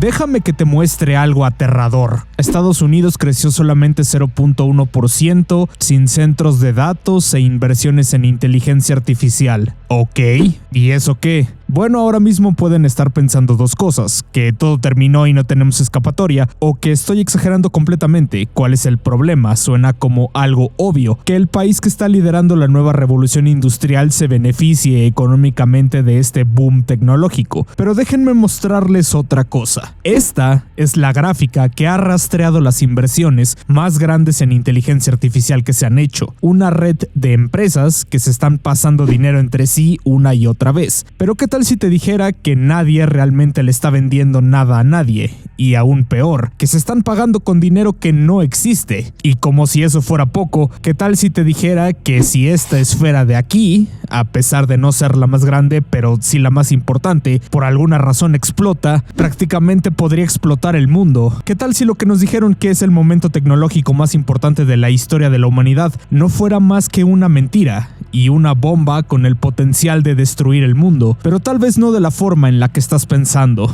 Déjame que te muestre algo aterrador. Estados Unidos creció solamente 0.1%, sin centros de datos e inversiones en inteligencia artificial. ¿Ok? ¿Y eso qué? Bueno, ahora mismo pueden estar pensando dos cosas: que todo terminó y no tenemos escapatoria, o que estoy exagerando completamente. ¿Cuál es el problema? Suena como algo obvio, que el país que está liderando la nueva revolución industrial se beneficie económicamente de este boom tecnológico. Pero déjenme mostrarles otra cosa. Esta es la gráfica que ha rastreado las inversiones más grandes en inteligencia artificial que se han hecho. Una red de empresas que se están pasando dinero entre sí una y otra vez. Pero ¿qué tal si te dijera que nadie realmente le está vendiendo nada a nadie? Y aún peor, que se están pagando con dinero que no existe. Y como si eso fuera poco, ¿qué tal si te dijera que si esta esfera de aquí, a pesar de no ser la más grande, pero sí la más importante, por alguna razón explota, prácticamente podría explotar el mundo? ¿Qué tal si lo que nos dijeron que es el momento tecnológico más importante de la historia de la humanidad no fuera más que una mentira y una bomba con el potencial de destruir el mundo, pero tal vez no de la forma en la que estás pensando?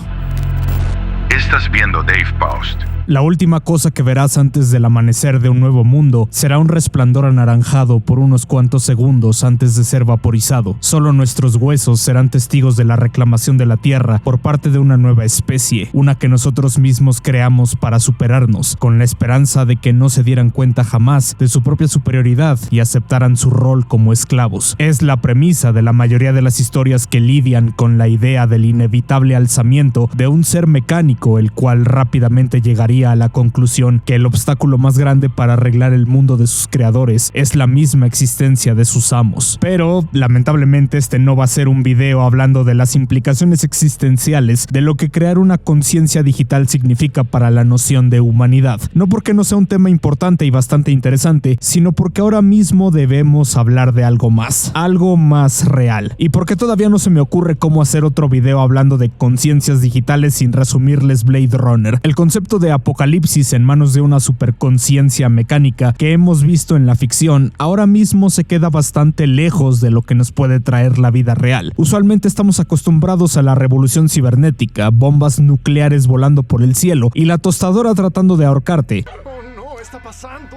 Estás viendo Dave Post. La última cosa que verás antes del amanecer de un nuevo mundo será un resplandor anaranjado por unos cuantos segundos antes de ser vaporizado. Solo nuestros huesos serán testigos de la reclamación de la Tierra por parte de una nueva especie, una que nosotros mismos creamos para superarnos, con la esperanza de que no se dieran cuenta jamás de su propia superioridad y aceptaran su rol como esclavos. Es la premisa de la mayoría de las historias que lidian con la idea del inevitable alzamiento de un ser mecánico, el cual rápidamente llegaría a la conclusión que el obstáculo más grande para arreglar el mundo de sus creadores es la misma existencia de sus amos. Pero lamentablemente este no va a ser un video hablando de las implicaciones existenciales de lo que crear una conciencia digital significa para la noción de humanidad. No porque no sea un tema importante y bastante interesante, sino porque ahora mismo debemos hablar de algo más real. Y porque todavía no se me ocurre cómo hacer otro video hablando de conciencias digitales sin resumirles Blade Runner. El concepto de apocalipsis en manos de una superconciencia mecánica que hemos visto en la ficción ahora mismo se queda bastante lejos de lo que nos puede traer la vida real. Usualmente estamos acostumbrados a la revolución cibernética, bombas nucleares volando por el cielo y la tostadora tratando de ahorcarte. ¡Oh no! ¡Está pasando!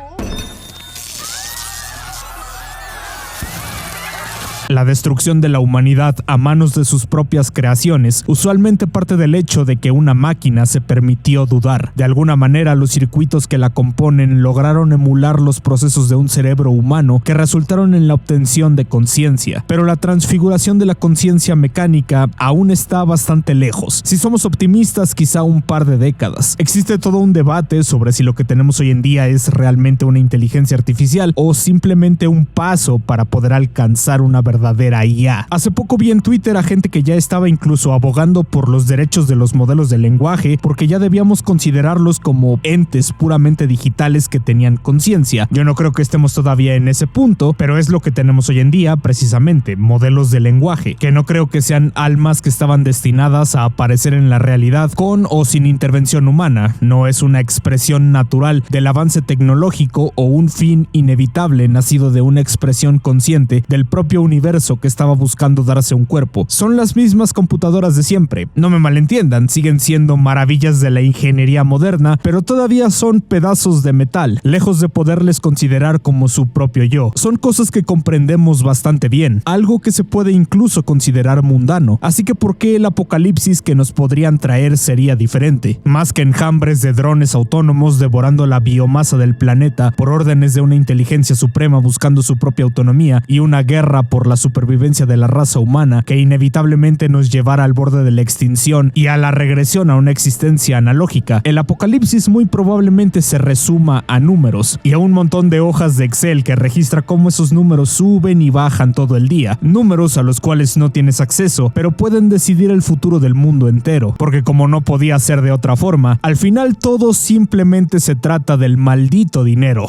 La destrucción de la humanidad a manos de sus propias creaciones usualmente parte del hecho de que una máquina se permitió dudar. De alguna manera, los circuitos que la componen lograron emular los procesos de un cerebro humano que resultaron en la obtención de conciencia. Pero la transfiguración de la conciencia mecánica aún está bastante lejos. Si somos optimistas, quizá un par de décadas. Existe todo un debate sobre si lo que tenemos hoy en día es realmente una inteligencia artificial o simplemente un paso para poder alcanzar una verdadera IA. Hace poco vi en Twitter a gente que ya estaba incluso abogando por los derechos de los modelos de lenguaje porque ya debíamos considerarlos como entes puramente digitales que tenían conciencia. Yo no creo que estemos todavía en ese punto, pero es lo que tenemos hoy en día, precisamente, modelos de lenguaje, que no creo que sean almas que estaban destinadas a aparecer en la realidad con o sin intervención humana. No es una expresión natural del avance tecnológico o un fin inevitable nacido de una expresión consciente del propio universo que estaba buscando darse un cuerpo. Son las mismas computadoras de siempre. No me malentiendan, siguen siendo maravillas de la ingeniería moderna, pero todavía son pedazos de metal, lejos de poderles considerar como su propio yo. Son cosas que comprendemos bastante bien, algo que se puede incluso considerar mundano. Así que ¿por qué el apocalipsis que nos podrían traer sería diferente? Más que enjambres de drones autónomos devorando la biomasa del planeta por órdenes de una inteligencia suprema buscando su propia autonomía y una guerra por la supervivencia de la raza humana que inevitablemente nos llevará al borde de la extinción y a la regresión a una existencia analógica, el apocalipsis muy probablemente se resuma a números y a un montón de hojas de Excel que registra cómo esos números suben y bajan todo el día, números a los cuales no tienes acceso, pero pueden decidir el futuro del mundo entero, porque como no podía ser de otra forma, al final todo simplemente se trata del maldito dinero.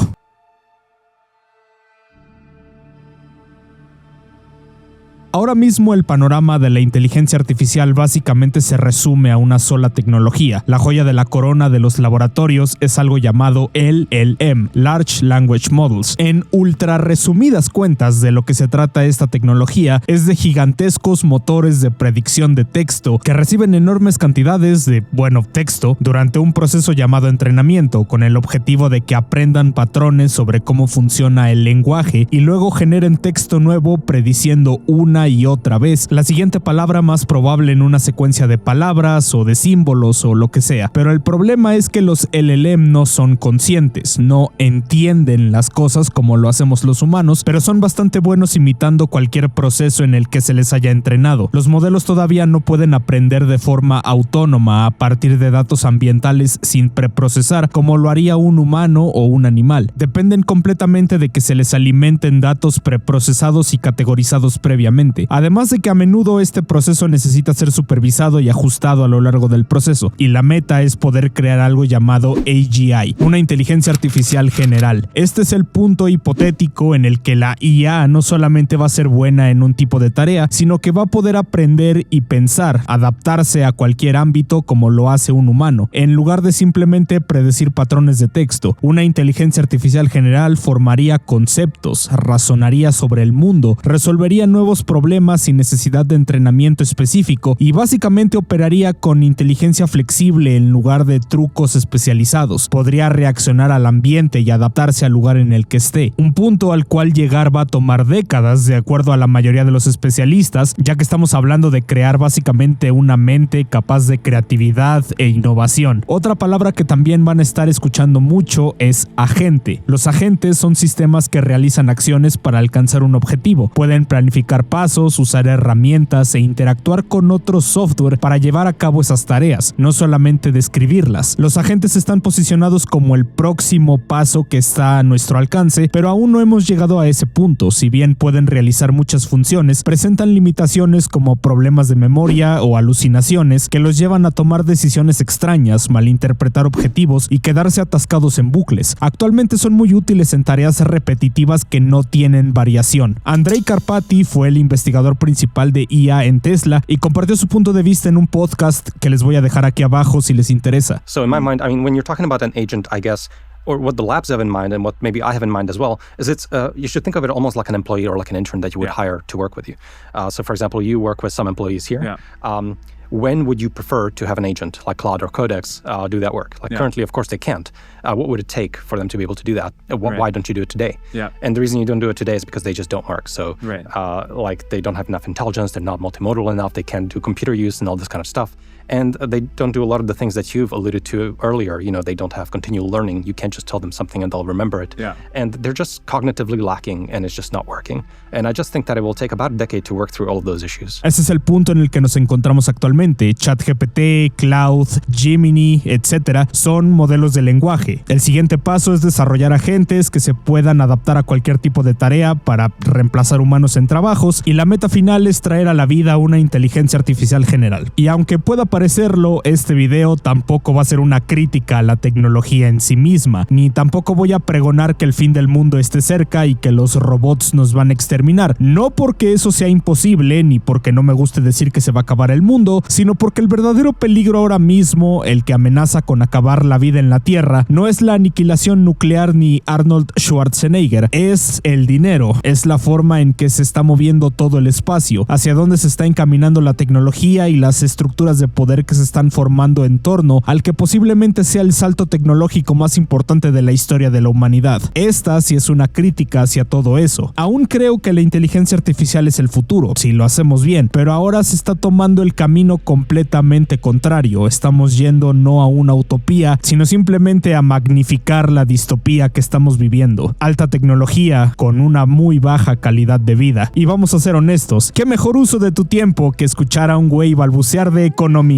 Ahora mismo el panorama de la inteligencia artificial básicamente se resume a una sola tecnología. La joya de la corona de los laboratorios es algo llamado LLM, Large Language Models. En ultra resumidas cuentas, de lo que se trata esta tecnología es de gigantescos motores de predicción de texto que reciben enormes cantidades de, texto durante un proceso llamado entrenamiento, con el objetivo de que aprendan patrones sobre cómo funciona el lenguaje y luego generen texto nuevo prediciendo una y otra vez la siguiente palabra más probable en una secuencia de palabras o de símbolos o lo que sea. Pero el problema es que los LLM no son conscientes, no entienden las cosas como lo hacemos los humanos, pero son bastante buenos imitando cualquier proceso en el que se les haya entrenado. Los modelos todavía no pueden aprender de forma autónoma a partir de datos ambientales sin preprocesar como lo haría un humano o un animal. Dependen completamente de que se les alimenten datos preprocesados y categorizados previamente. Además de que a menudo este proceso necesita ser supervisado y ajustado a lo largo del proceso, y la meta es poder crear algo llamado AGI, una inteligencia artificial general. Este es el punto hipotético en el que la IA no solamente va a ser buena en un tipo de tarea, sino que va a poder aprender y pensar, adaptarse a cualquier ámbito como lo hace un humano, en lugar de simplemente predecir patrones de texto. Una inteligencia artificial general formaría conceptos, razonaría sobre el mundo, resolvería nuevos problemas sin necesidad de entrenamiento específico y básicamente operaría con inteligencia flexible en lugar de trucos especializados. Podría reaccionar al ambiente y adaptarse al lugar en el que esté. Un punto al cual llegar va a tomar décadas, de acuerdo a la mayoría de los especialistas, ya que estamos hablando de crear básicamente una mente capaz de creatividad e innovación. Otra palabra que también van a estar escuchando mucho es agente. Los agentes son sistemas que realizan acciones para alcanzar un objetivo. Pueden planificar pasos, usar herramientas e interactuar con otro software para llevar a cabo esas tareas, no solamente describirlas. Los agentes están posicionados como el próximo paso que está a nuestro alcance, pero aún no hemos llegado a ese punto. Si bien pueden realizar muchas funciones, presentan limitaciones como problemas de memoria o alucinaciones que los llevan a tomar decisiones extrañas, malinterpretar objetivos y quedarse atascados en bucles. Actualmente son muy útiles en tareas repetitivas que no tienen variación. Andrej Karpathy fue el investigador principal de IA en Tesla y compartió su punto de vista en un podcast que les voy a dejar aquí abajo si les interesa. So in my mind, I mean, when you're talking about an agent, I guess, or what the labs have in mind and what maybe I have in mind as well, is you should think of it almost like an employee or like an intern that you would hire to work with you. So for example, you work with some employees here. Yeah. When would you prefer to have an agent like Claude or Codex do that work? Currently, of course, they can't. What would it take for them to be able to do that? Why don't you do it today? Yeah. And the reason you don't do it today is because they just don't work. So, they don't have enough intelligence, they're not multimodal enough, they can't do computer use and all this kind of stuff. And they don't do a lot of the things that you've alluded to earlier. You know, they don't have continual learning. You can't just tell them something and they'll remember it. Yeah. And they're just cognitively lacking and it's just not working. And I just think that it will take about a decade to work through all of those issues. Ese es el punto en el que nos encontramos actualmente. ChatGPT, Cloud, Gemini, etc. son modelos de lenguaje. El siguiente paso es desarrollar agentes que se puedan adaptar a cualquier tipo de tarea para reemplazar humanos en trabajos, y la meta final es traer a la vida una inteligencia artificial general. Y aunque pueda parecerlo, este video tampoco va a ser una crítica a la tecnología en sí misma, ni tampoco voy a pregonar que el fin del mundo esté cerca y que los robots nos van a exterminar. No porque eso sea imposible, ni porque no me guste decir que se va a acabar el mundo, sino porque el verdadero peligro ahora mismo, el que amenaza con acabar la vida en la Tierra, no es la aniquilación nuclear ni Arnold Schwarzenegger, es el dinero, es la forma en que se está moviendo todo el espacio, hacia dónde se está encaminando la tecnología y las estructuras de poder que se están formando en torno al que posiblemente sea el salto tecnológico más importante de la historia de la humanidad. Esta sí es una crítica hacia todo eso. Aún creo que la inteligencia artificial es el futuro, si lo hacemos bien, pero ahora se está tomando el camino completamente contrario. Estamos yendo no a una utopía, sino simplemente a magnificar la distopía que estamos viviendo. Alta tecnología con una muy baja calidad de vida. Y vamos a ser honestos, ¿qué mejor uso de tu tiempo que escuchar a un güey balbucear de economía?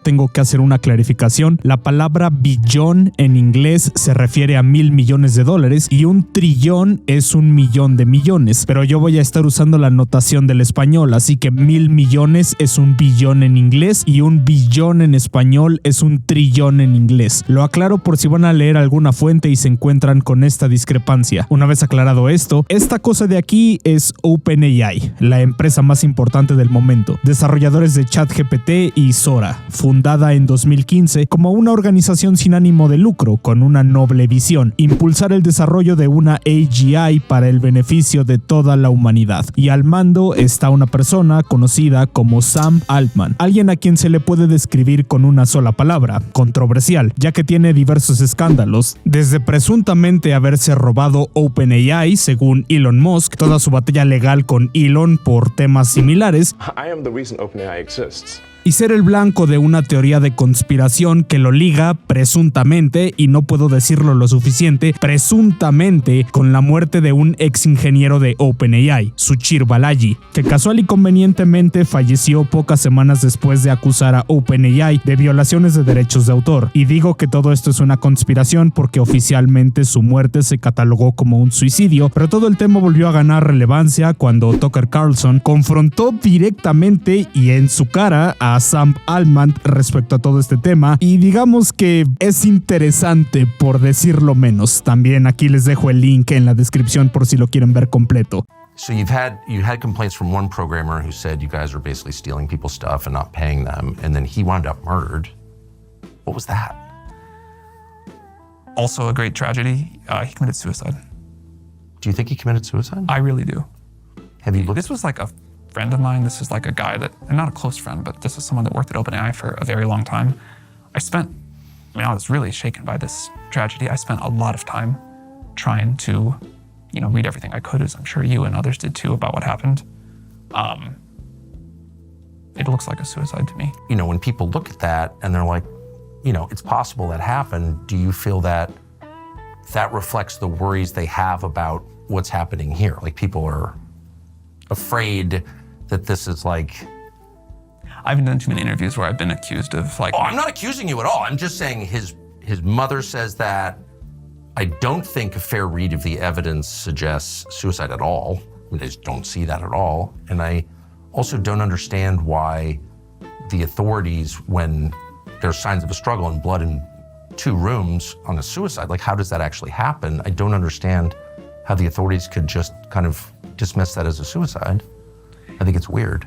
tengo que hacer una clarificación. La palabra billón en inglés se refiere a $1,000 millones y un trillón es 1,000,000 de millones, pero yo voy a estar usando la notación del español, así que 1,000 millones es un billón en inglés y un billón en español es un trillón en inglés. Lo aclaro por si van a leer alguna fuente y se encuentran con esta discrepancia. Una vez aclarado esto, esta cosa de aquí es OpenAI, la empresa más importante del momento, desarrolladores de ChatGPT y Sora, fundada en 2015 como una organización sin ánimo de lucro con una noble visión: impulsar el desarrollo de una AGI para el beneficio de toda la humanidad. Y al mando está una persona conocida como Sam Altman, alguien a quien se le puede describir con una sola palabra: controversial, ya que tiene diversos escándalos, desde presuntamente haberse robado OpenAI, según Elon Musk, toda su batalla legal con Elon por temas similares, I am the reason OpenAI exists. y ser el blanco de una teoría de conspiración que lo liga presuntamente, y no puedo decirlo lo suficiente, presuntamente con la muerte de un ex ingeniero de OpenAI, Suchir Balaji, que casual y convenientemente falleció pocas semanas después de acusar a OpenAI de violaciones de derechos de autor. Y digo que todo esto es una conspiración porque oficialmente su muerte se catalogó como un suicidio, pero todo el tema volvió a ganar relevancia cuando Tucker Carlson confrontó directamente y en su cara a Sam Altman respecto a todo este tema, y digamos que es interesante por decirlo menos. También aquí les dejo el link en la descripción por si lo quieren ver completo. So you had complaints from one programmer who said you guys were basically stealing people's stuff and not paying them, and then he wound up murdered. What was that? Also a great tragedy. He committed suicide. Do you think he committed suicide? I really do. Have you looked? This was like a friend of mine. This is like a guy that, and not a close friend, but this is someone that worked at OpenAI for a very long time. I was really shaken by this tragedy. I spent a lot of time trying to, read everything I could, as I'm sure you and others did too, about what happened. It looks like a suicide to me. When people look at that and they're like, it's possible that happened, do you feel that reflects the worries they have about what's happening here? Like, people are afraid that this is like... I haven't done too many interviews where I've been accused of like... Oh, I'm not accusing you at all. I'm just saying his mother says that. I don't think a fair read of the evidence suggests suicide at all. I just don't see that at all. And I also don't understand why the authorities, when there's signs of a struggle and blood in 2 rooms on a suicide, like, how does that actually happen? I don't understand how the authorities could just kind of dismiss that as a suicide. I think it's weird.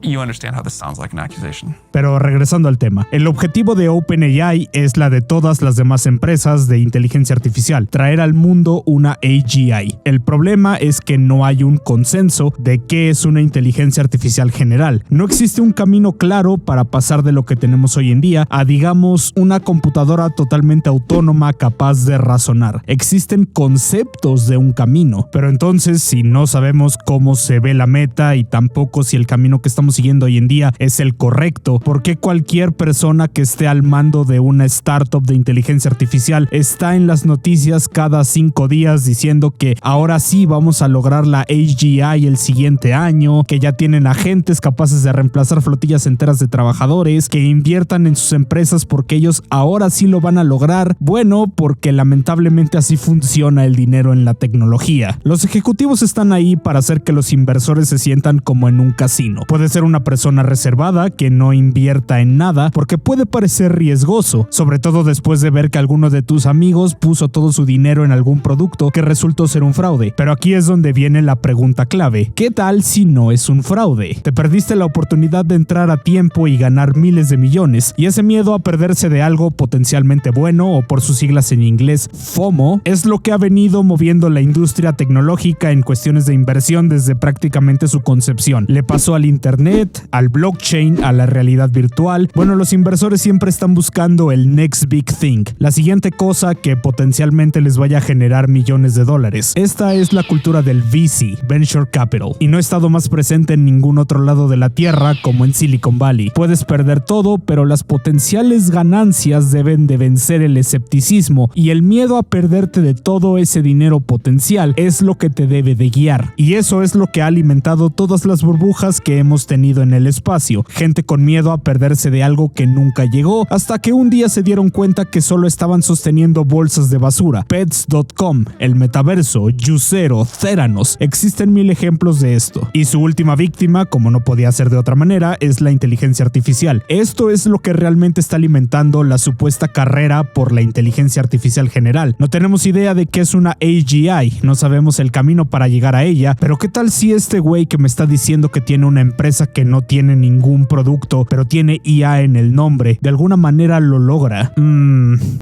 You understand how this sounds like an accusation. Pero regresando al tema, el objetivo de OpenAI es la de todas las demás empresas de inteligencia artificial: traer al mundo una AGI. El problema es que no hay un consenso de qué es una inteligencia artificial general. No existe un camino claro para pasar de lo que tenemos hoy en día a, digamos, una computadora totalmente autónoma capaz de razonar. Existen conceptos de un camino, pero entonces, si no sabemos cómo se ve la meta y tampoco si el camino que estamos siguiendo hoy en día es el correcto, ¿por qué cualquier persona que esté al mando de una startup de inteligencia artificial está en las noticias cada 5 días diciendo que ahora sí vamos a lograr la AGI el siguiente año, que ya tienen agentes capaces de reemplazar flotillas enteras de trabajadores, que inviertan en sus empresas porque ellos ahora sí lo van a lograr? Bueno, porque lamentablemente así funciona el dinero en la tecnología. Los ejecutivos están ahí para hacer que los inversores se sientan como en un casino. Puede ser una persona reservada que no invierta en nada porque puede parecer riesgoso, sobre todo después de ver que alguno de tus amigos puso todo su dinero en algún producto que resultó ser un fraude. Pero aquí es donde viene la pregunta clave: ¿qué tal si no es un fraude? Te perdiste la oportunidad de entrar a tiempo y ganar miles de millones, y ese miedo a perderse de algo potencialmente bueno, o por sus siglas en inglés FOMO, es lo que ha venido moviendo la industria tecnológica en cuestiones de inversión desde prácticamente su concepción. Le pasó al internet, al blockchain, a la realidad virtual. Bueno, los inversores siempre están buscando el next big thing, la siguiente cosa que potencialmente les vaya a generar millones de dólares. Esta es la cultura del VC, Venture Capital, y no ha estado más presente en ningún otro lado de la tierra como en Silicon Valley. Puedes perder todo, pero las potenciales ganancias deben de vencer el escepticismo, y el miedo a perderte de todo ese dinero potencial es lo que te debe de guiar. Y eso es lo que ha alimentado todas las burbujas que hemos tenido sostenido en el espacio, gente con miedo a perderse de algo que nunca llegó, hasta que un día se dieron cuenta que solo estaban sosteniendo bolsas de basura. Pets.com, el metaverso, Juicero, Theranos, existen 1000 ejemplos de esto. Y su última víctima, como no podía ser de otra manera, es la inteligencia artificial. Esto es lo que realmente está alimentando la supuesta carrera por la inteligencia artificial general. No tenemos idea de qué es una AGI, no sabemos el camino para llegar a ella, pero ¿qué tal si este güey que me está diciendo que tiene una empresa que no tiene ningún producto, pero tiene IA en el nombre, de alguna manera lo logra?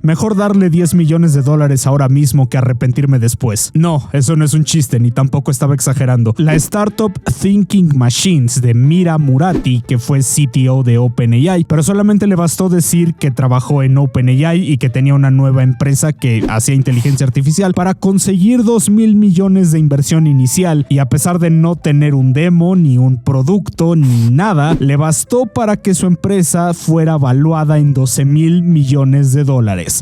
Mejor darle $10 millones ahora mismo que arrepentirme después. No, eso no es un chiste, ni tampoco estaba exagerando. La startup Thinking Machines de Mira Murati, que fue CTO de OpenAI, pero solamente le bastó decir que trabajó en OpenAI y que tenía una nueva empresa que hacía inteligencia artificial para conseguir $2,000 millones de inversión inicial, y a pesar de no tener un demo, ni un producto, ni nada, le bastó para que su empresa fuera valuada en $12,000 millones,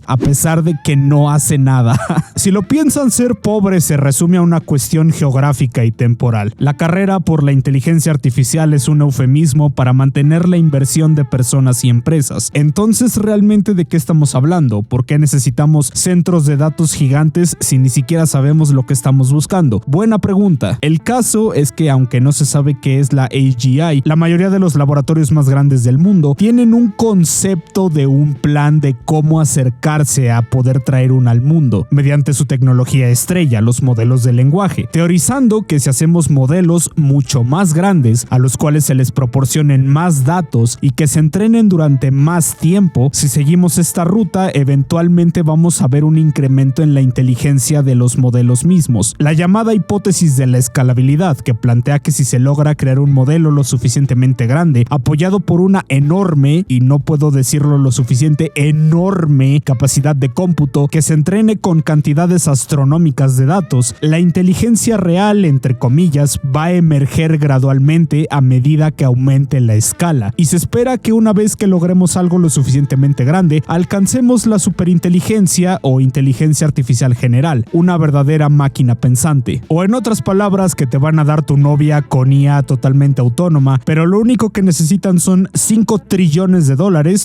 a pesar de que no hace nada. Si lo piensan, ser pobre se resume a una cuestión geográfica y temporal. La carrera por la inteligencia artificial es un eufemismo para mantener la inversión de personas y empresas. Entonces, ¿realmente de qué estamos hablando? ¿Por qué necesitamos centros de datos gigantes si ni siquiera sabemos lo que estamos buscando? Buena pregunta. El caso es que, aunque no se sabe qué es la AGI, la mayoría de los laboratorios más grandes del mundo tienen un concepto de un plan de cómo acercarse a poder traer una al mundo, mediante su tecnología estrella, los modelos de lenguaje, teorizando que si hacemos modelos mucho más grandes, a los cuales se les proporcionen más datos y que se entrenen durante más tiempo, si seguimos esta ruta, eventualmente vamos a ver un incremento en la inteligencia de los modelos mismos. La llamada hipótesis de la escalabilidad, que plantea que si se logra crear un modelo lo suficientemente grande, apoyado por una enorme, y no puedo decirlo lo suficiente, enorme capacidad de cómputo que se entrene con cantidades astronómicas de datos, la inteligencia real, entre comillas, va a emerger gradualmente a medida que aumente la escala, y se espera que una vez que logremos algo lo suficientemente grande, alcancemos la superinteligencia o inteligencia artificial general, una verdadera máquina pensante. O en otras palabras, que te van a dar tu novia con IA totalmente autónoma, pero lo único que necesitan son $5 trillones,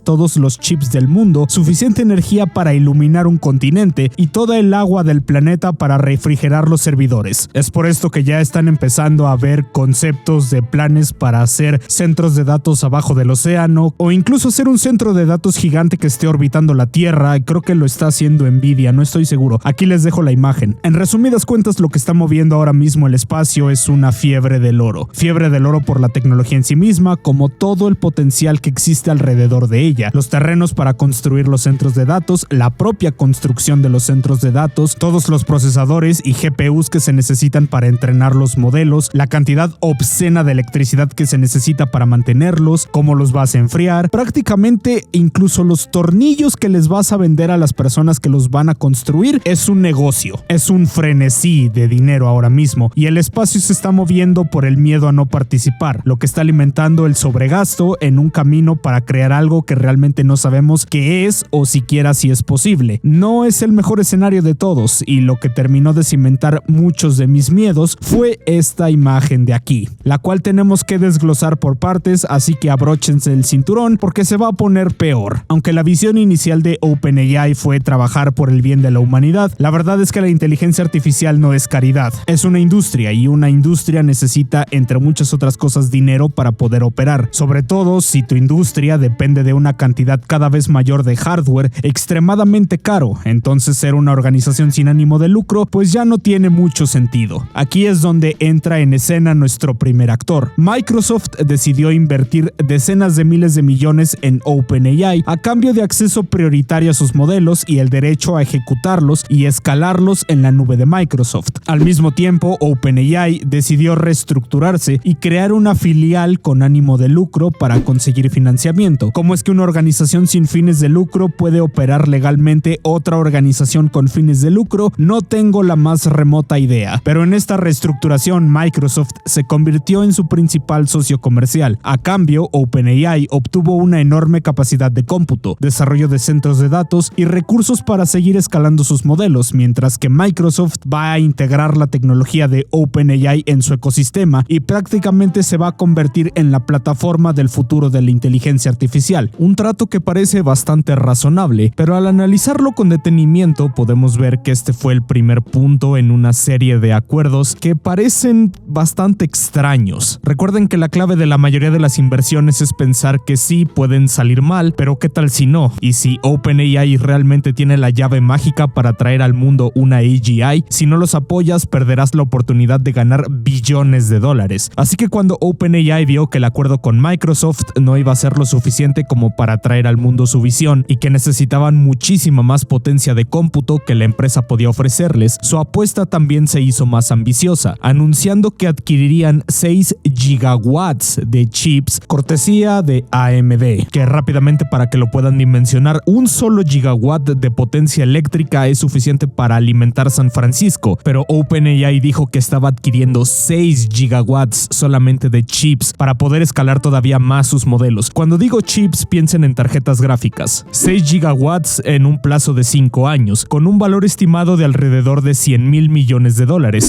todos los chips del mundo, suficiente energía para iluminar un continente y toda el agua del planeta para refrigerar los servidores. Es por esto que ya están empezando a ver conceptos de planes para hacer centros de datos abajo del océano, o incluso hacer un centro de datos gigante que esté orbitando la Tierra. Creo que lo está haciendo Nvidia, no estoy seguro. Aquí les dejo la imagen. En resumidas cuentas, lo que está moviendo ahora mismo el espacio es una fiebre del oro. Fiebre del oro por la tecnología en sí misma, como todo el potencial que existe alrededor de ella. Los terrenos para construir los centros de datos, la propia construcción de los centros de datos, todos los procesadores y GPUs que se necesitan para entrenar los modelos, la cantidad obscena de electricidad que se necesita para mantenerlos, cómo los vas a enfriar, prácticamente incluso los tornillos que les vas a vender a las personas que los van a construir. Es un negocio, es un frenesí de dinero ahora mismo, y el espacio se está moviendo por el miedo a no participar, lo que está alimentando el sobregasto en un camino para crear algo que realmente no sabemos qué es o siquiera si es posible. No es el mejor escenario de todos, y lo que terminó de cimentar muchos de mis miedos fue esta imagen de aquí, la cual tenemos que desglosar por partes, así que abróchense el cinturón porque se va a poner peor. Aunque la visión inicial de OpenAI fue trabajar por el bien de la humanidad, la verdad es que la inteligencia artificial no es caridad, es una industria, y una industria necesita, entre muchas otras cosas, dinero para poder operar, sobre todo si tu industria depende de una cantidad cada vez mayor de hardware extremadamente caro. Entonces ser una organización sin ánimo de lucro pues ya no tiene mucho sentido. Aquí es donde entra en escena nuestro primer actor. Microsoft decidió invertir decenas de miles de millones en OpenAI a cambio de acceso prioritario a sus modelos y el derecho a ejecutarlos y escalarlos en la nube de Microsoft. Al mismo tiempo, OpenAI decidió reestructurarse y crear una filial con ánimo de lucro para conseguir financiamiento. ¿Cómo es que una organización sin fines de lucro puede operar legalmente otra organización con fines de lucro? No tengo la más remota idea, pero en esta reestructuración Microsoft se convirtió en su principal socio comercial. A cambio, OpenAI obtuvo una enorme capacidad de cómputo, desarrollo de centros de datos y recursos para seguir escalando sus modelos, mientras que Microsoft va a integrar la tecnología de OpenAI en su ecosistema y prácticamente se va a convertir en la plataforma del futuro de la inteligencia artificial, un trato que parece bastante razonable, pero al analizarlo con detenimiento podemos ver que este fue el primer punto en una serie de acuerdos que parecen bastante extraños. Recuerden que la clave de la mayoría de las inversiones es pensar que sí pueden salir mal, pero ¿qué tal si no? Y si OpenAI realmente tiene la llave mágica para traer al mundo una AGI, si no los apoyas perderás la oportunidad de ganar billones de dólares. Así que cuando OpenAI vio que el acuerdo con Microsoft no iba a ser lo suficiente como para traer al mundo su visión y que necesitaban muchísima más potencia de cómputo que la empresa podía ofrecerles, su apuesta también se hizo más ambiciosa, anunciando que adquirirían 6 gigawatts de chips cortesía de AMD, que rápidamente, para que lo puedan dimensionar, un solo gigawatt de potencia eléctrica es suficiente para alimentar San Francisco, pero OpenAI dijo que estaba adquiriendo 6 gigawatts solamente de chips para poder escalar todavía más sus modelos. Cuando digo chips, piensen en tarjetas gráficas. 6 gigawatts en un plazo de 5 años, con un valor estimado de alrededor de $100,000 millones.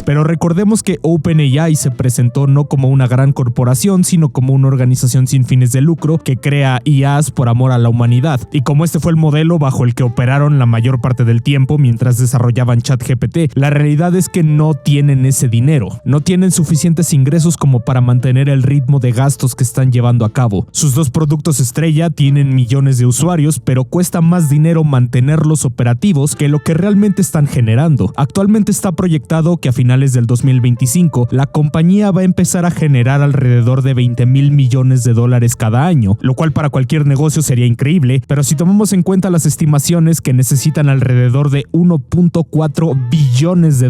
Pero recordemos que OpenAI se presentó no como una gran corporación, sino como una organización sin fines de lucro que crea IAs por amor a la humanidad. Y como este fue el modelo bajo el que operaron la mayor parte del tiempo mientras desarrollaban ChatGPT, la realidad es que no tienen ese dinero. No tienen suficientes ingresos como para mantener el ritmo de gastos que están llevando a cabo. Sus dos productos estrella tienen millones de usuarios, pero cuesta más dinero mantenerlos operativos que lo que realmente están generando. Actualmente está proyectado que a finales del 2025 la compañía va a empezar a generar alrededor de $20,000 millones cada año, lo cual para cualquier negocio sería increíble, pero si tomamos en cuenta las estimaciones que necesitan alrededor de $1.4 billones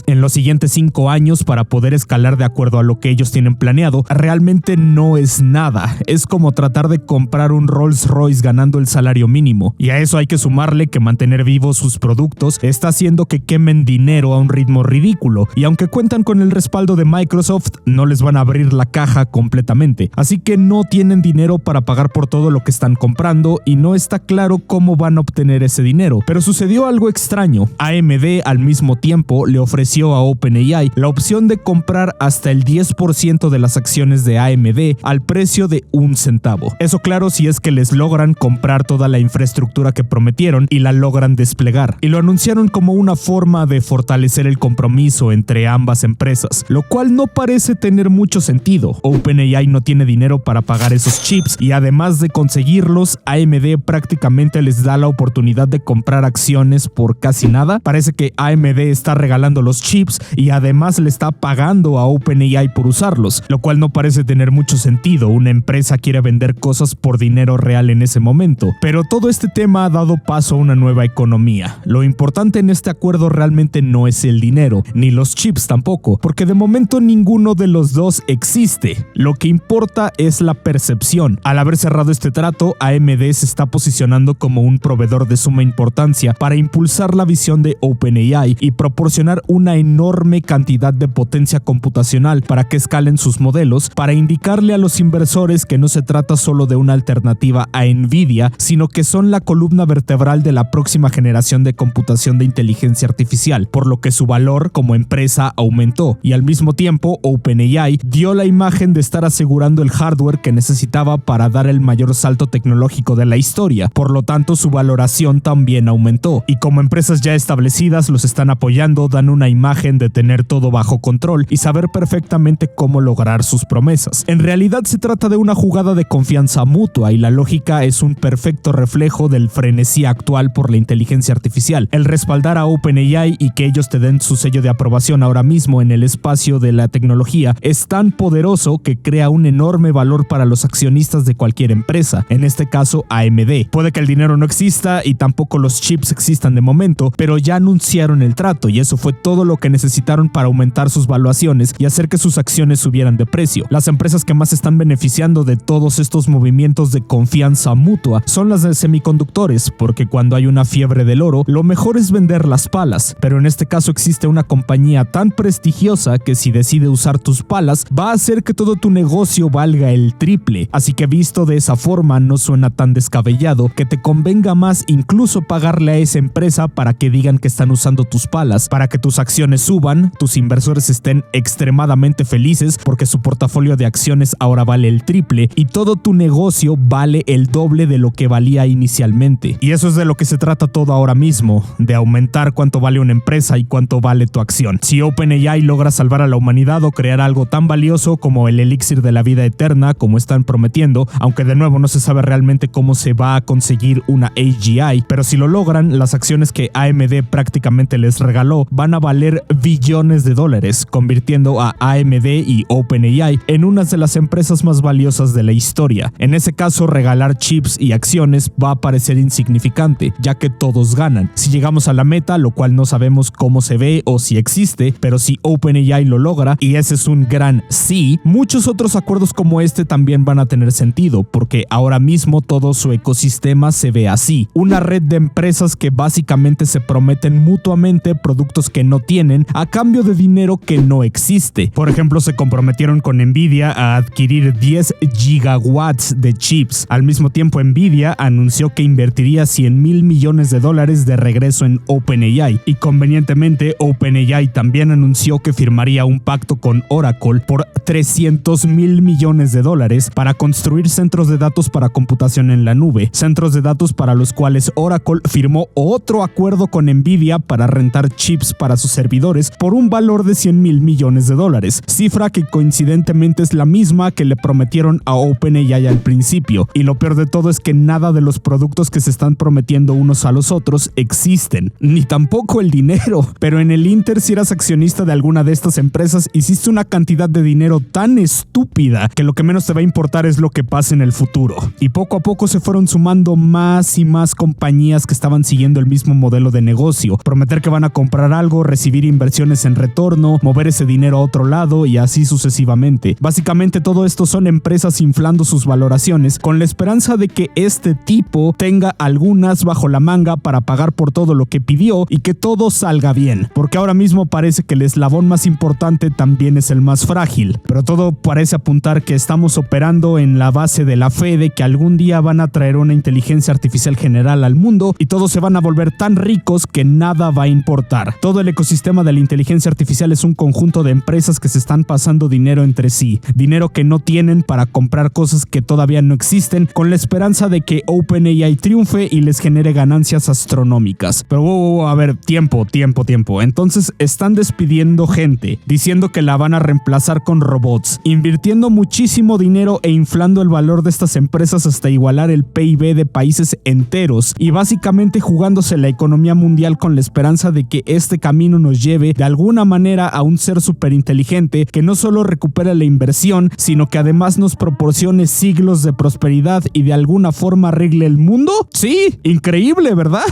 en los siguientes 5 años para poder escalar de acuerdo a lo que ellos tienen planeado, realmente no es nada. Es como tratar de comprar un Rolls Royce ganando el salario mínimo, y a eso hay que sumarle que mantener vivos sus productos está haciendo que quemen dinero a un ritmo ridículo, y aunque cuentan con el respaldo de Microsoft, no les van a abrir la caja completamente, así que no tienen dinero para pagar por todo lo que están comprando y no está claro cómo van a obtener ese dinero. Pero sucedió algo extraño. AMD al mismo tiempo le ofreció a OpenAI la opción de comprar hasta el 10% de las acciones de AMD al precio de 1 centavo. Eso claro si es que les logran comprar toda la infraestructura que prometieron y la logran desplegar. Y lo anunciaron como una forma de fortalecer el compromiso entre ambas empresas, lo cual no parece tener mucho sentido. OpenAI no tiene dinero para pagar esos chips y además de conseguirlos, AMD prácticamente les da la oportunidad de comprar acciones por casi nada. Parece que AMD está regalando los chips y además le está pagando a OpenAI por usarlos, lo cual no parece tener mucho sentido. Una empresa quiere vender cosas por dinero real en ese momento, pero todo este tema ha dado paso a una nueva economía. Lo importante en este acuerdo realmente no es el dinero, ni los chips tampoco, porque de momento ninguno de los dos existe. Lo que importa es la percepción. Al haber cerrado este trato, AMD se está posicionando como un proveedor de suma importancia para impulsar la visión de OpenAI y proporcionar una enorme cantidad de potencia computacional para que escalen sus modelos, para indicarle a los inversores que no se trata solo de una alternativa a Nvidia, sino que son la columna vertebral de la próxima generación de computación de inteligencia artificial, por lo que su valor como empresa aumentó, y al mismo tiempo OpenAI dio la imagen de estar asegurando el hardware que necesitaba para dar el mayor salto tecnológico de la historia, por lo tanto su valoración también aumentó, y como empresas ya establecidas los están apoyando, dan una imagen de tener todo bajo control y saber perfectamente cómo lograr sus promesas. En realidad se trata de una jugada de confianza mutua y la lógica es un perfecto reflejo del frenesí actual por la inteligencia artificial. El respaldar a OpenAI y que ellos te den su sello de aprobación ahora mismo en el espacio de la tecnología es tan poderoso que crea un enorme valor para los accionistas de cualquier empresa, en este caso AMD. Puede que el dinero no exista y tampoco los chips existan de momento, pero ya anunciaron el trato y eso fue todo lo que necesitaron para aumentar sus valuaciones y hacer que sus acciones subieran de precio. Las empresas que más están beneficiando de todos estos movimientos de confianza mutua son las de semiconductores, porque cuando hay una fiebre del oro, lo mejor es vender las palas, pero en este caso existe una compañía tan prestigiosa que si decide usar tus palas, va a hacer que todo tu negocio valga el triple, así que visto de esa forma no suena tan descabellado que te convenga más incluso pagarle a esa empresa para que digan que están usando tus palas, para que tus acciones suban, tus inversores estén extremadamente felices porque su portafolio portafolio de acciones ahora vale el triple y todo tu negocio vale el doble de lo que valía inicialmente. Y eso es de lo que se trata todo ahora mismo, de aumentar cuánto vale una empresa y cuánto vale tu acción. Si OpenAI logra salvar a la humanidad o crear algo tan valioso como el elixir de la vida eterna, como están prometiendo, aunque de nuevo no se sabe realmente cómo se va a conseguir una AGI, pero si lo logran, las acciones que AMD prácticamente les regaló van a valer billones de dólares, convirtiendo a AMD y OpenAI en una de las empresas más valiosas de la historia. En ese caso, regalar chips y acciones va a parecer insignificante, ya que todos ganan. Si llegamos a la meta, lo cual no sabemos cómo se ve o si existe, pero si OpenAI lo logra, y ese es un gran sí, muchos otros acuerdos como este también van a tener sentido, porque ahora mismo todo su ecosistema se ve así. Una red de empresas que básicamente se prometen mutuamente productos que no tienen a cambio de dinero que no existe. Por ejemplo, se comprometieron con Nvidia a adquirir 10 gigawatts de chips. Al mismo tiempo, Nvidia anunció que invertiría $100,000 millones de regreso en OpenAI, y convenientemente OpenAI también anunció que firmaría un pacto con Oracle por $300,000 millones para construir centros de datos para computación en la nube, centros de datos para los cuales Oracle firmó otro acuerdo con Nvidia para rentar chips para sus servidores por un valor de $100,000 millones, cifra que coincidentemente es la misma que le prometieron a OpenAI al principio. Y lo peor de todo es que nada de los productos que se están prometiendo unos a los otros existen, ni tampoco el dinero. Pero en el Inter, si eras accionista de alguna de estas empresas, hiciste una cantidad de dinero tan estúpida que lo que menos te va a importar es lo que pase en el futuro. Y poco a poco se fueron sumando más y más compañías que estaban siguiendo el mismo modelo de negocio: prometer que van a comprar algo, recibir inversiones en retorno, mover ese dinero a otro lado y así sucesivamente. Básicamente todo esto son empresas inflando sus valoraciones con la esperanza de que este tipo tenga algunas bajo la manga para pagar por todo lo que pidió y que todo salga bien, porque ahora mismo parece que el eslabón más importante también es el más frágil. Pero todo parece apuntar que estamos operando en la base de la fe de que algún día van a traer una inteligencia artificial general al mundo y todos se van a volver tan ricos que nada va a importar. Todo el ecosistema de la inteligencia artificial es un conjunto de empresas que se están pasando dinero entre sí, dinero que no tienen para comprar cosas que todavía no existen, con la esperanza de que OpenAI triunfe y les genere ganancias astronómicas. Pero a ver, tiempo. Entonces están despidiendo gente, diciendo que la van a reemplazar con robots, invirtiendo muchísimo dinero e inflando el valor de estas empresas hasta igualar el PIB de países enteros, y básicamente jugándose la economía mundial con la esperanza de que este camino nos lleve de alguna manera a un ser superinteligente que no solo recupere la inversión, sino que además nos proporcione siglos de prosperidad y de alguna forma arregle el mundo. Sí, increíble, ¿verdad?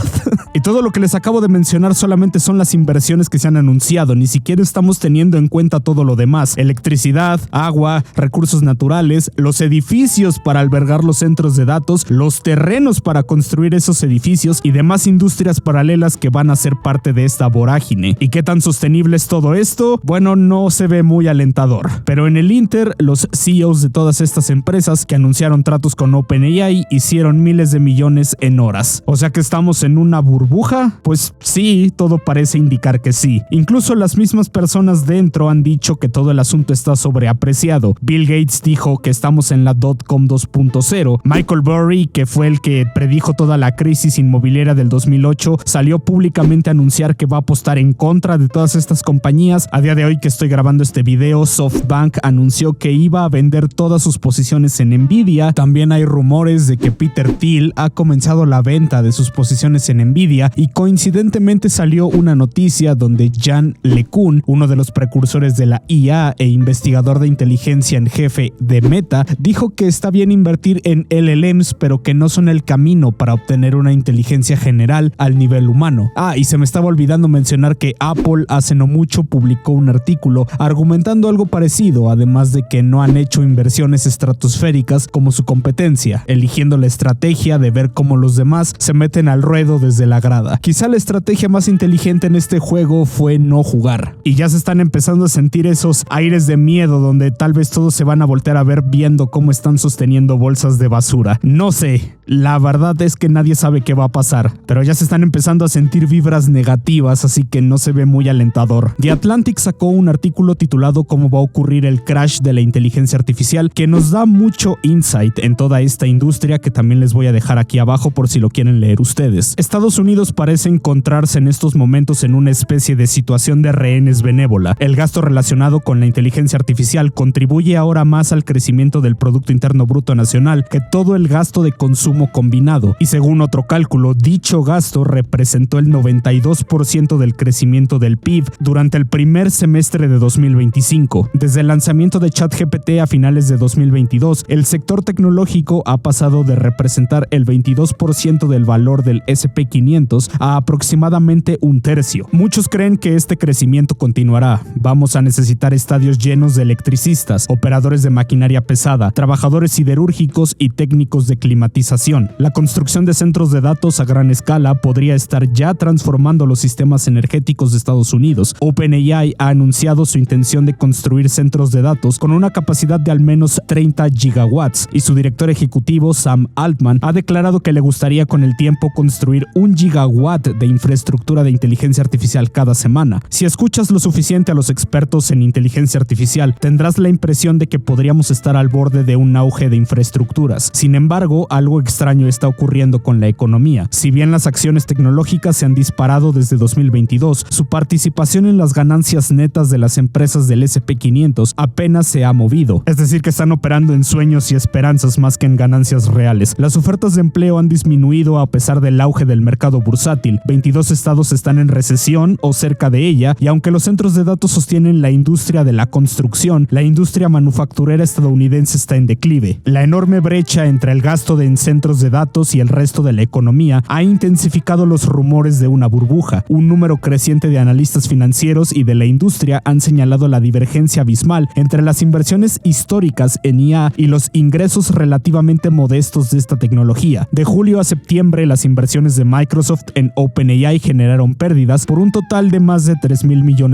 Y todo lo que les acabo de mencionar solamente son las inversiones que se han anunciado, ni siquiera estamos teniendo en cuenta todo lo demás: electricidad, agua, recursos naturales, los edificios para albergar los centros de datos, los terrenos para construir esos edificios y demás industrias paralelas que van a ser parte de esta vorágine. ¿Y qué tan sostenible es todo esto? Bueno, no se ve muy alentador. Pero en el Inter, los CEOs de todas estas empresas que anunciaron tratos con OpenAI hicieron miles de millones en horas. O sea que estamos en una burbuja. Pues sí, todo parece indicar que sí. Incluso las mismas personas dentro han dicho que todo el asunto está sobreapreciado. Bill Gates dijo que estamos en la .com 2.0. Michael Burry, que fue el que predijo toda la crisis inmobiliaria del 2008, salió públicamente a anunciar que va a apostar en contra de todas estas compañías. A día de hoy que estoy grabando este video, SoftBank anunció que iba a vender todas sus posiciones en Nvidia. También hay rumores de que Peter Thiel ha comenzado la venta de sus posiciones en Nvidia, y coincidentemente salió una noticia donde Jan LeCun, uno de los precursores de la IA e investigador de inteligencia en jefe de Meta, dijo que está bien invertir en LLMs, pero que no son el camino para obtener una inteligencia general al nivel humano. Y se me estaba olvidando mencionar que Apple hace no mucho publicó un artículo argumentando algo parecido, además de que no han hecho inversiones estratosféricas como su competencia, eligiendo la estrategia de ver cómo los demás se meten al ruedo desde la grada. Quizá la estrategia más inteligente en este juego fue no jugar, y ya se están empezando a sentir esos aires de miedo donde tal vez todos se van a voltear a ver viendo cómo están sosteniendo bolsas de basura. No sé, La verdad es que nadie sabe qué va a pasar, pero ya se están empezando a sentir vibras negativas, así que no se ve muy alentador. The Atlantic sacó un artículo titulado ¿Cómo va a ocurrir el crash de la inteligencia artificial?, que nos da mucho insight en toda esta industria, que también les voy a dejar aquí abajo por si lo quieren leer ustedes. Estados Unidos parece encontrarse en estos momentos en una especie de situación de rehenes benévola. El gasto relacionado con la inteligencia artificial contribuye ahora más al crecimiento del Producto Interno Bruto Nacional que todo el gasto de consumo combinado, y según otro cálculo, dicho gasto representó el 92% del crecimiento del PIB durante el primer semestre de 2025. Desde el lanzamiento de ChatGPT a finales de 2022, el sector tecnológico ha pasado de representar el 22% del valor del S&P 500 a aproximadamente un tercio. Muchos creen que este crecimiento continuará. Vamos a necesitar estadios llenos de electricistas, operadores de maquinaria pesada, trabajadores siderúrgicos y técnicos de climatización. La construcción de centros de datos a gran escala podría estar ya transformando los sistemas energéticos de Estados Unidos. OpenAI ha anunciado su intención de construir centros de datos con una capacidad de al menos 30 gigawatts, y su director ejecutivo Sam Altman ha declarado que le gustaría con el tiempo construir 1 gigawatt de infraestructura de inteligencia artificial cada semana. Si escuchas lo suficiente a los expertos en inteligencia artificial, tendrás la impresión de que podríamos estar al borde de un auge de infraestructuras. Sin embargo, algo extraño está ocurriendo con la economía. Si bien las acciones tecnológicas se han disparado desde 2022, su participación en las ganancias netas de las empresas del S&P 500 apenas se ha movido. Es decir, que están operando en sueños y esperanzas más que en ganancias reales. Las ofertas de empleo han disminuido a pesar del auge del mercado bursátil. 22 estados están en recesión o cerca de ella, y aunque los centros de datos sostienen la industria de la construcción, la industria manufacturera estadounidense está en declive. La enorme brecha entre el gasto en centros de datos y el resto de la economía ha intensificado los rumores de una burbuja. Un número creciente de analistas financieros y de la industria han señalado la divergencia abismal entre las inversiones históricas en IA y los ingresos relativamente modestos de esta tecnología. De julio a septiembre, las inversiones de Microsoft en OpenAI generaron pérdidas por un total de más de $3,000 millones.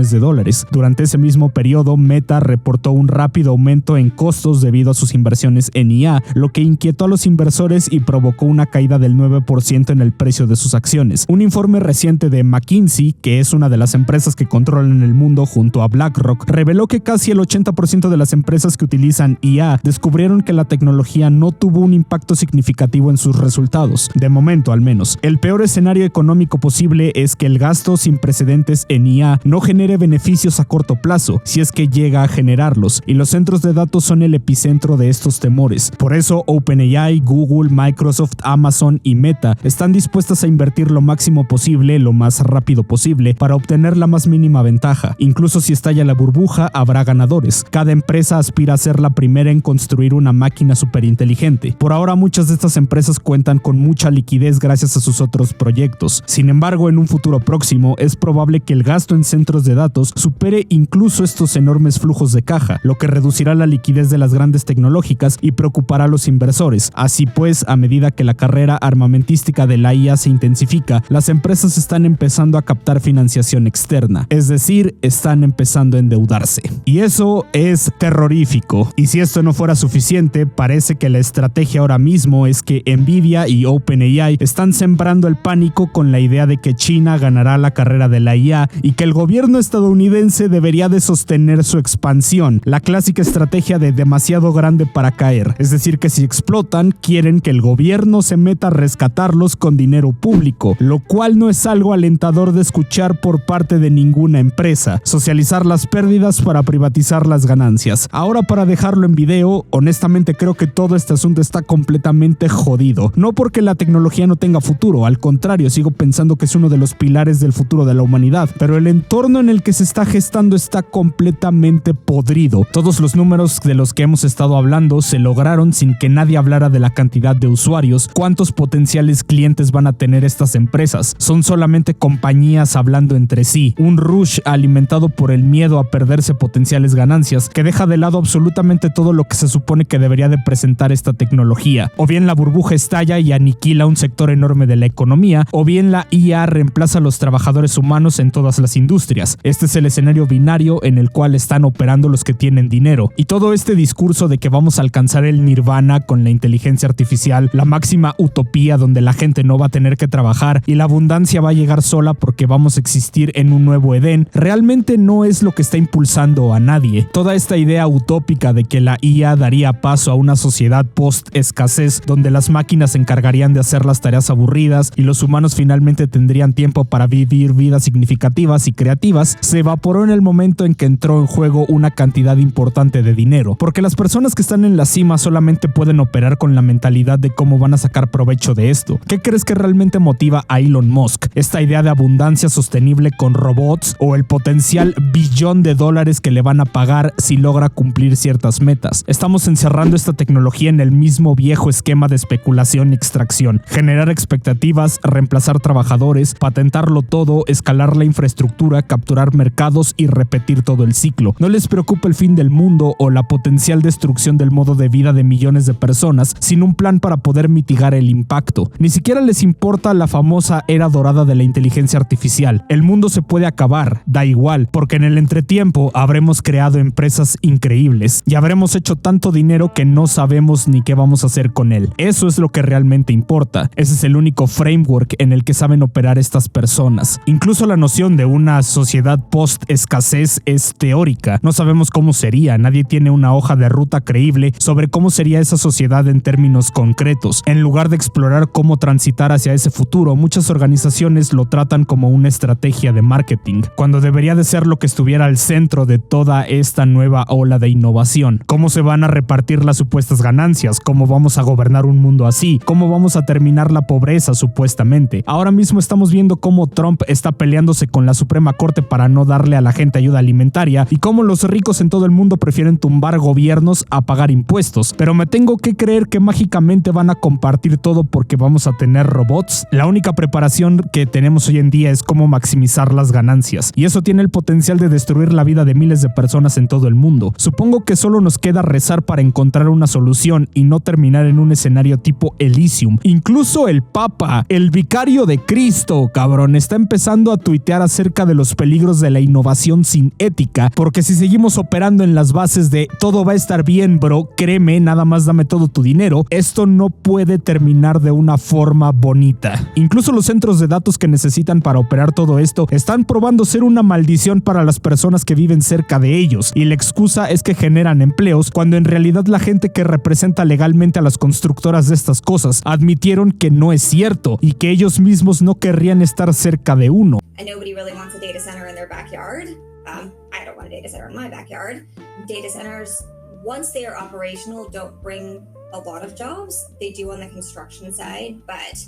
Durante ese mismo periodo, Meta reportó un rápido aumento en costos debido a sus inversiones en IA, lo que inquietó a los inversores y provocó una caída del 9% en el precio de sus acciones. Un informe reciente de McKinsey, que es una de las empresas que controlan el mundo junto a BlackRock, reveló que casi el 80% de las empresas que utilizan IA descubrieron que la tecnología no tuvo un impacto significativo en sus resultados, de momento al menos. El peor escenario económico posible es que el gasto sin precedentes en IA no genere beneficios a corto plazo, si es que llega a generarlos, y los centros de datos son el epicentro de estos temores. Por eso OpenAI, Google, Microsoft, Amazon y Meta están dispuestas a invertir lo máximo posible, lo más rápido posible, para obtener la más mínima ventaja. Incluso si estalla la burbuja, habrá ganadores. Cada empresa aspira a ser la primera en construir una máquina superinteligente. Por ahora, muchas de estas empresas cuentan con mucha liquidez gracias a sus otros proyectos. Sin embargo, en un futuro próximo, es probable que el gasto en centros de datos supere incluso estos enormes flujos de caja, lo que reducirá la liquidez de las grandes tecnológicas y preocupará a los inversores. Así pues, a medida que la carrera armamentística de la IA se intensifica, las empresas están empezando a captar financiación externa, es decir, están empezando a endeudarse. Y eso es terrorífico. Y si esto no fuera suficiente, parece que la estrategia ahora mismo es que Nvidia y OpenAI están sembrando el pánico con la idea de que China ganará la carrera de la IA y que el gobierno estadounidense debería de sostener su expansión, la clásica estrategia de demasiado grande para caer. Es decir, que si explotan, quieren que el gobierno se meta a rescatarlos con dinero público, lo cual no es algo alentador de escuchar por parte de ninguna empresa. Socializar las pérdidas para privatizar las ganancias. Ahora, para dejarlo en video, honestamente creo que todo este asunto está completamente jodido. No porque la tecnología no tenga futuro, al contrario, sigo pensando que es uno de los pilares del futuro de la humanidad, pero el entorno en el que se está gestando está completamente podrido. Todos los números de los que hemos estado hablando se lograron sin que nadie hablara de la cantidad de usuarios, cuántos potenciales clientes van a tener estas empresas. Son solamente compañías hablando entre sí, un rush alimentado por el miedo a perderse potenciales ganancias que deja de lado absolutamente todo lo que se supone que debería de presentar esta tecnología. O bien la burbuja estalla y aniquila un sector enorme de la economía, o bien la IA reemplaza a los trabajadores humanos en todas las industrias. Este es el escenario binario en el cual están operando los que tienen dinero. Y todo este discurso de que vamos a alcanzar el nirvana con la inteligencia artificial artificial, la máxima utopía donde la gente no va a tener que trabajar y la abundancia va a llegar sola porque vamos a existir en un nuevo Edén, realmente no es lo que está impulsando a nadie. Toda esta idea utópica de que la IA daría paso a una sociedad post-escasez donde las máquinas se encargarían de hacer las tareas aburridas y los humanos finalmente tendrían tiempo para vivir vidas significativas y creativas, se evaporó en el momento en que entró en juego una cantidad importante de dinero, porque las personas que están en la cima solamente pueden operar con la mentalidad de cómo van a sacar provecho de esto. ¿Qué crees que realmente motiva a Elon Musk? ¿Esta idea de abundancia sostenible con robots o el potencial billón de dólares que le van a pagar si logra cumplir ciertas metas? Estamos encerrando esta tecnología en el mismo viejo esquema de especulación y extracción, generar expectativas, reemplazar trabajadores, patentarlo todo, escalar la infraestructura, capturar mercados y repetir todo el ciclo. No les preocupa el fin del mundo o la potencial destrucción del modo de vida de millones de personas sin un plan para poder mitigar el impacto. Ni siquiera les importa la famosa era dorada de la inteligencia artificial. El mundo se puede acabar, da igual, porque en el entretiempo habremos creado empresas increíbles y habremos hecho tanto dinero que no sabemos ni qué vamos a hacer con él. Eso es lo que realmente importa. Ese es el único framework en el que saben operar estas personas. Incluso la noción de una sociedad post-escasez es teórica. No sabemos cómo sería, nadie tiene una hoja de ruta creíble sobre cómo sería esa sociedad en términos concretos. En lugar de explorar cómo transitar hacia ese futuro, muchas organizaciones lo tratan como una estrategia de marketing, cuando debería de ser lo que estuviera al centro de toda esta nueva ola de innovación. ¿Cómo se van a repartir las supuestas ganancias? ¿Cómo vamos a gobernar un mundo así? ¿Cómo vamos a terminar la pobreza supuestamente? Ahora mismo estamos viendo cómo Trump está peleándose con la Suprema Corte para no darle a la gente ayuda alimentaria y cómo los ricos en todo el mundo prefieren tumbar gobiernos a pagar impuestos. Pero me tengo que creer que mágicamente van a compartir todo porque vamos a tener robots. La única preparación que tenemos hoy en día es cómo maximizar las ganancias, y eso tiene el potencial de destruir la vida de miles de personas en todo el mundo. Supongo que solo nos queda rezar para encontrar una solución y no terminar en un escenario tipo Elysium. Incluso el Papa, el vicario de Cristo, cabrón, está empezando a tuitear acerca de los peligros de la innovación sin ética, porque si seguimos operando en las bases de todo va a estar bien, bro, créeme, nada más dame todo tu dinero, esto no puede terminar de una forma bonita. Incluso los centros de datos que necesitan para operar todo esto están probando ser una maldición para las personas que viven cerca de ellos, y la excusa es que generan empleos, cuando en realidad la gente que representa legalmente a las constructoras de estas cosas admitieron que no es cierto y que ellos mismos no querrían estar cerca de uno. And nobody really wants a data center in their backyard. I don't want a data center in my backyard. Data centers, once they are operational, don't bring a lot of jobs. They do on the construction side, but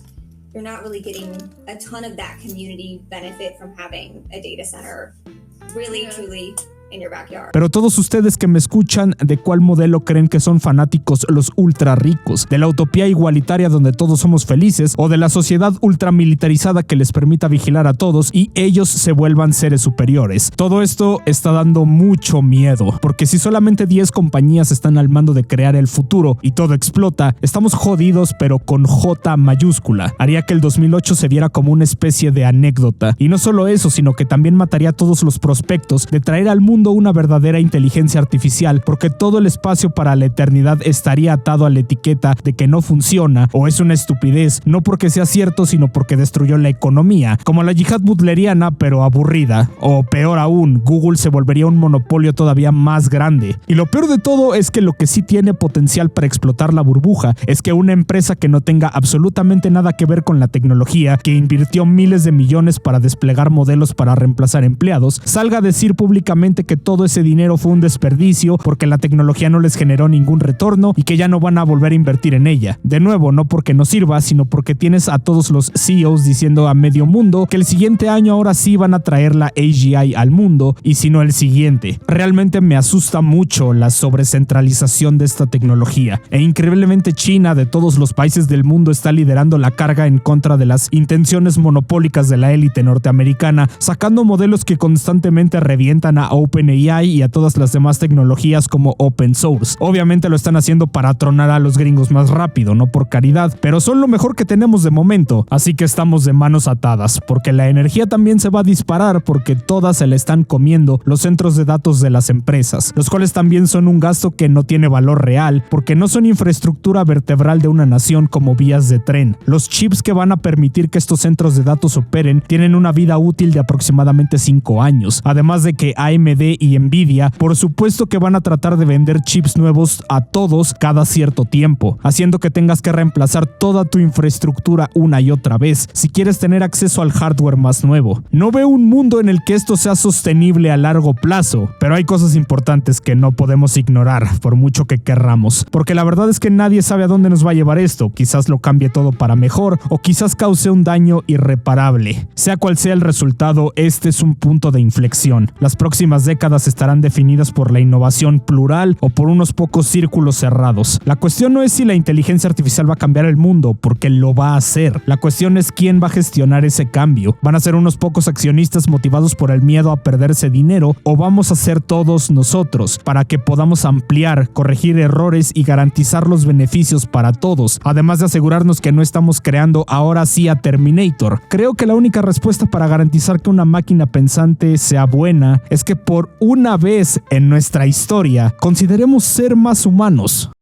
you're not really getting a ton of that community benefit from having a data center really, truly in your backyard. Pero todos ustedes que me escuchan, ¿de cuál modelo creen que son fanáticos los ultra ricos? ¿De la utopía igualitaria donde todos somos felices, o de la sociedad ultramilitarizada que les permita vigilar a todos y ellos se vuelvan seres superiores? Todo esto está dando mucho miedo, porque si solamente 10 compañías están al mando de crear el futuro y todo explota, estamos jodidos, pero con J mayúscula. Haría que el 2008 se viera como una especie de anécdota, y no solo eso, sino que también mataría todos los prospectos de traer al mundo una verdadera inteligencia artificial, porque todo el espacio para la eternidad estaría atado a la etiqueta de que no funciona o es una estupidez, no porque sea cierto, sino porque destruyó la economía, como la yihad butleriana pero aburrida. O peor aún, Google se volvería un monopolio todavía más grande. Y lo peor de todo es que lo que sí tiene potencial para explotar la burbuja es que una empresa que no tenga absolutamente nada que ver con la tecnología, que invirtió miles de millones para desplegar modelos para reemplazar empleados, salga a decir públicamente que todo ese dinero fue un desperdicio porque la tecnología no les generó ningún retorno y que ya no van a volver a invertir en ella. De nuevo, no porque no sirva, sino porque tienes a todos los CEOs diciendo a medio mundo que el siguiente año ahora sí van a traer la AGI al mundo, y si no el siguiente. Realmente me asusta mucho la sobrecentralización de esta tecnología, e increíblemente China, de todos los países del mundo, está liderando la carga en contra de las intenciones monopólicas de la élite norteamericana, sacando modelos que constantemente revientan a OpenAI OpenAI y a todas las demás tecnologías como open source. Obviamente lo están haciendo para tronar a los gringos más rápido, no por caridad, pero son lo mejor que tenemos de momento, así que estamos de manos atadas, porque la energía también se va a disparar porque todas se le están comiendo los centros de datos de las empresas, los cuales también son un gasto que no tiene valor real, porque no son infraestructura vertebral de una nación como vías de tren. Los chips que van a permitir que estos centros de datos operen tienen una vida útil de aproximadamente 5 años, además de que AMD y Nvidia por supuesto que van a tratar de vender chips nuevos a todos cada cierto tiempo, haciendo que tengas que reemplazar toda tu infraestructura una y otra vez si quieres tener acceso al hardware más nuevo. No veo un mundo en el que esto sea sostenible a largo plazo, pero hay cosas importantes que no podemos ignorar por mucho que querramos, porque la verdad es que nadie sabe a dónde nos va a llevar esto. Quizás lo cambie todo para mejor o quizás cause un daño irreparable. Sea cual sea el resultado, este es un punto de inflexión. Las próximas décadas estarán definidas por la innovación plural o por unos pocos círculos cerrados. La cuestión no es si la inteligencia artificial va a cambiar el mundo, porque lo va a hacer. La cuestión es quién va a gestionar ese cambio. ¿Van a ser unos pocos accionistas motivados por el miedo a perderse dinero o vamos a ser todos nosotros para que podamos ampliar, corregir errores y garantizar los beneficios para todos, además de asegurarnos que no estamos creando ahora sí a Terminator? Creo que la única respuesta para garantizar que una máquina pensante sea buena es que por una vez en nuestra historia consideremos ser más humanos.